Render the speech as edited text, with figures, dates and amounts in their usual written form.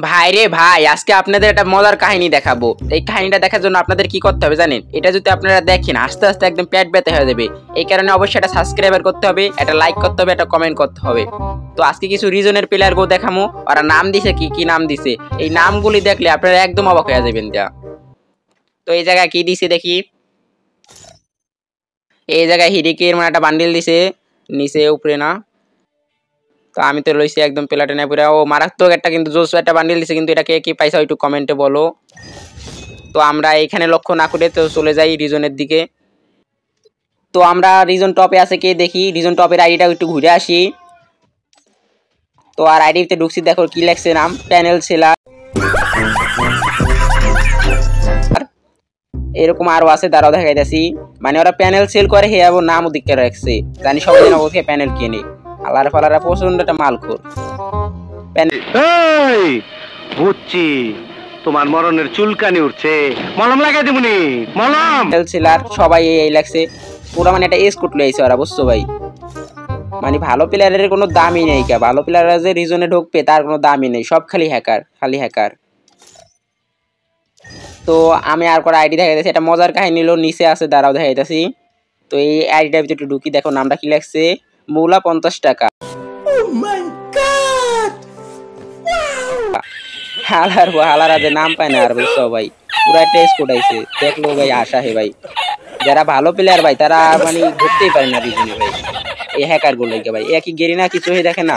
ভাই রে ভাই, আজকে আপনাদের একটা মজার কাহিনী দেখাবো। এই কাহিনীটা দেখার জন্য আপনাদের কি করতে হবে জানেন? এটা যদি আপনারা দেখেন আস্তে আস্তে একদম পেট ব্যথা হয়ে যাবে। এই কারণে অবশ্যই একটা সাবস্ক্রাইবার করতে হবে, একটা লাইক করতে হবে, একটা কমেন্ট করতে হবে। তো আজকে কিছু রিজনের প্লেয়ার গো দেখামু, ওরা নাম দিছে কি নাম দিছে। এই নামগুলি দেখলে আপনারা একদম অবাক হয়ে যাবেন। যা তো এই জায়গায় কি দিছে দেখি। এই জায়গায় হিরিকের মানে একটা বান্ডিল দিছে, নিচে উপরে না। তো আমি তো লইছি একদম প্লাটিনা পুরা। ও মারাত্মক একটা কিন্তু জোস একটা বান্ডিল দিছে, কিন্তু এটা কে কি পাইছা একটু কমেন্টে বলো। তো আমরা এখানে লক্ষ্য না করে তো চলে যাই রিজনের দিকে। তো আমরা রিজন টপে আছে কে দেখি, রিজন টপের আইডিটা একটু ঘুরে আসি। তো আর আইডিতে ঢুকছি, দেখো কি লেখছে নাম, প্যানেল সেলার। এরকম আরো আছে, দাঁড়াও দেখাইতেছি। মানে ওরা প্যানেল সেল করে, হে আবার নাম দিকে রাখছে, জানি সবাই যেন ওকে প্যানেল কিনে। আলার ফালারা প্রচন্ড একটা মালখোর। বুঝছি, তোমার মরণের চুলকানি উঠছে, মলম লাগাই দিবনি। মলম সেলার সবাই এই লাগছে পুরো, মানে একটা স্কুট লইছে ওরা, বুঝছো ভাই? মানে ভালো প্লেয়ারের কোনো দামই নেই। কে ভালো প্লেয়াররা যে রিজনে ঢুকবে তার কোনো দামই নেই, সব খালি হ্যাকার, খালি হ্যাকার। তো আমি আর করে আইডি দেখাইতেছি, এটা মজার কাহিনী হলো, নিচে আছে, দাঁড়াও দেখাইতেছি। তো এই আইডিটার ভিতরে একটু ঢুকি, দেখো নামটা কি লাগছে, মৌলা 50 টাকা। হালারা যে নাম পায় না আর, বুঝছো ভাই? পুরা টেস্ট কোটাইছে, দেখলো ভাই আশা হে ভাই। যারা ভালো প্লেয়ার ভাই তারা মানে ঢুকতেই পারে না রিজনে ভাই, এই হ্যাকার গুলো ভাই। একই গেরি না কিছু হয়ে দেখে না।